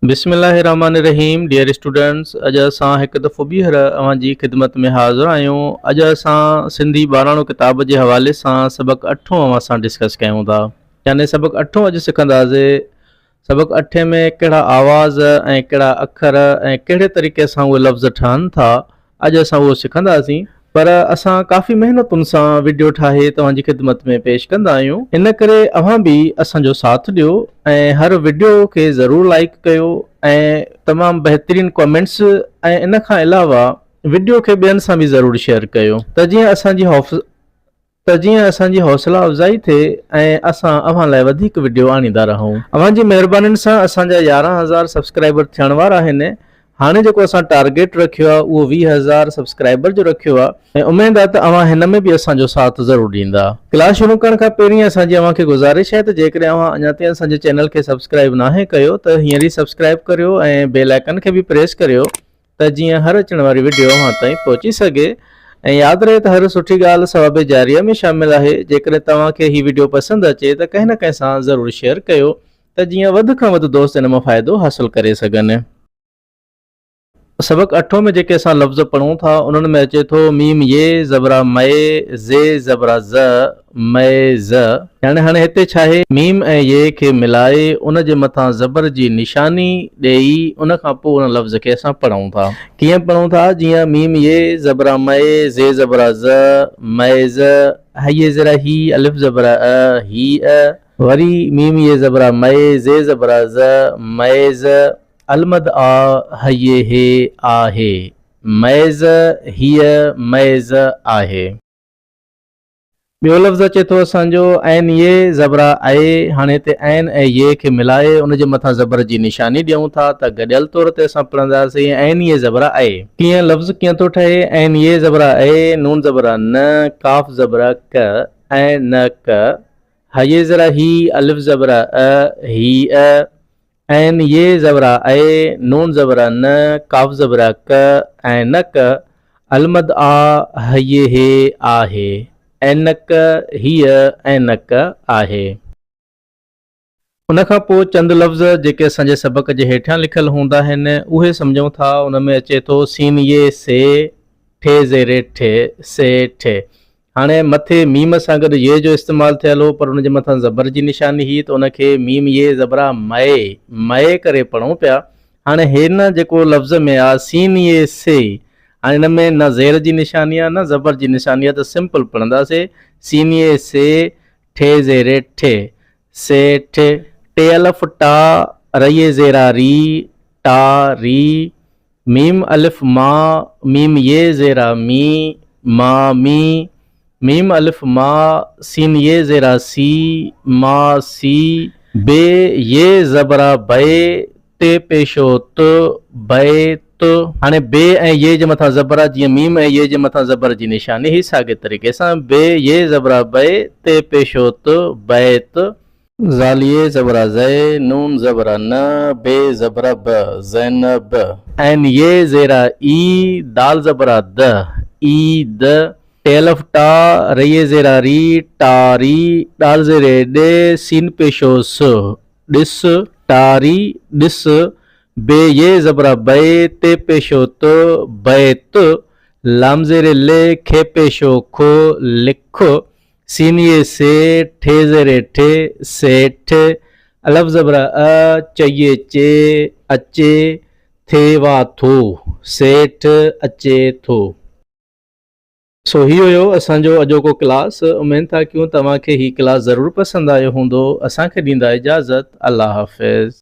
बिस्मिल्लाहिर्रहमानिर्रहीम। Dear students, अॼु असां हिकु दफ़ो ॿीहर अव्हांजी ख़िदमत में हाज़िर आहियूं। अॼु असां सिंधी ॿाराणो किताब जे हवाले सां सबक़ु 8 अव्हां सां डिस्कस कयूं था, यानी सबक़ु 8 अॼु सिखंदासीं। सबक़ु 8 में कहिड़ा आवाज़ ऐं कहिड़ा अखर ऐं कहिड़े तरीक़े सां उहे लफ़्ज़ ठहनि था, अॼु असां उहो सिखंदासीं। पर असां काफ़ी महिनतुनि सां वीडियो ठाहे तव्हांजी ख़िदमत में पेश कंदा आहियूं, इन करे अव्हां बि असांजो साथ ॾियो ऐं हर वीडियो खे ज़रूरु लाइक कयो ऐं तमामु बहितरीन कमेंट्स ऐं इन खां अलावा वीडियो खे ॿियनि सां बि ज़रूरु शेयर कयो त जीअं असांजी हौसला अफ़ज़ाई थिए ऐं असां अव्हां लाइ वधीक वीडियो आणींदा रहूं। अव्हांजी महिरबानियुनि सां असांजा 11,000 सब्सक्राइबर थियण वारा आहिनि। हाणे जेको असां टारगेट रखियो आहे उहो 20,000 सब्सक्राइबर जो रखियो आहे ऐं उमेद आहे त अव्हां हिन में बि असांजो साथ ज़रूरु ॾींदा। क्लास शुरू करण खां पहिरीं असांजी अव्हांखे गुज़ारिश आहे त जेकॾहिं अव्हां अञा ताईं असांजे चैनल खे सब्सक्राइब नाहे कयो त हींअर ई सब्सक्राइब करियो ऐं बेल आइकन खे बि प्रेस करियो त जीअं हर अचण वारी वीडियो अव्हां ताईं पहुची सघे। ऐं यादि रहे त हर सुठी ॻाल्हि सवाब जारिया में शामिल आहे। जेकॾहिं तव्हांखे हीअ वीडियो पसंदि अचे त कंहिं न कंहिं सां ज़रूरु शेयर कयो त जीअं वधि खां वधि दोस्त इन मां फ़ाइदो हासिलु करे सघनि। सबक़ु 8 में जेके असां लफ़्ज़ पढ़ूं था उन्हनि में अचे थो मीम ये ज़बरा मए, ज़े ज़बरा ज़, मए ज़। यानी हाणे हिते छा आहे, मीम ऐं ये खे मिलाए उन जे मथां ज़बर जी निशानी ॾेई उन खां पोइ उन लफ़्ज़ खे असां पढ़ूं था। कीअं पढ़ूं था? जीअं मीम ये ज़बरा मए, ज़े ज़बरा ज़, मए ज़, हये ज़रा ही, अलिफ ज़बरा अ, ही अ। वरी मीम ये ज़बरा मए, ज़े ज़बरा ज़, मए ज़, अलमद आ, हये हे आहे, मैज़ हिय मैज़ आहे। ॿियो लफ़्ज़ अचे थो असांजो ऐन ये ज़बरा आए। हाणे हिते ऐन ऐं ये खे मिलाए उन जे मथां ज़बर जी निशानी ॾियूं था त गॾियल तौर ते असां पढ़ंदासीं ऐन ये ज़बरा आए। कीअं लफ़्ज़ कीअं थो ठहे? ऐन ये ज़बरा ए, नून ज़बरा न, काफ़ ज़बरा क, ऐं न क, हये ज़रा ही, अलिफ ज़बरा अ, ही अ, ऐन ये ज़बरा ए, नून ज़बरा न, काफ़ ज़बरा क, ऐं न क, अलमद आ, हये हे आहे, ऐनक हीअ ऐनक आहे। उन खां पोइ चंद लफ़्ज़ जेके असांजे सबक़ जे हेठियां लिखियल हूंदा आहिनि उहे सम्झूं था। उन में अचे थो सीन ये से, ठे ज़ेरे ठे, से ठे। हाणे मथे मीम सां गॾु ये जो इस्तेमालु थियल हो पर उनजे मथां ज़बर जी निशानी ही त उनखे मीम ये ज़बरा मए, मए करे पढ़ूं पिया। हाणे हिन जेको लफ़्ज़ में आहे सीन ये से, हाणे हिन में न ज़ेर जी निशानी आहे न ज़बर जी निशानी आहे त सिंपल पढ़ंदासीं सीन ये से, ठे ज़ेरे ठे, से ठे। टे अलफ टा, रये ज़ेरा री, टा री, मीम अलिफ मा, मीम ये ज़ेरा मी, मा मी, मीम अलिफ मा, सीन ये ज़ेरा सी, मा सी, बे ये ज़बरा बे, ते पेशो त, बे त। हाणे बे ऐं ये जे मथां ज़बरा जीअं मीम ऐं ये जे मथां ज़बर जी निशानी ही साॻे तरीक़े सां बे ये ज़बरा बे, ते पेशो त, बैत। ज़ालिये ज़बरा ज़े, नून ज़बरा न, बे ज़बरा ब, ज़ैनब। ऐन ये ज़ेरा ई, दाल ज़बरा द, ई द। टेलफ टा, रये ज़ेरा री, टारी, डाल ज़ेरे डे, सीन पेशो स, डिस, टारी डिस। बे ये ज़बरा बे, ते पेशो त, बैत। लाम ज़ेरे ले, खे पेशो खो, लिख। सीन ये से, ठे ज़ेरे ठे, सेठ। अलफ ज़बरा अ, चये चे, अचे, थे वा थो, सेठ अचे थो। सो ही हुयो असांजो अॼोको क्लास। उमेद था कयूं तव्हांखे ही क्लास ज़रूरु पसंदि आयो हूंदो। असांखे ॾींदा इजाज़त। अल्लाह हाफ़िज़।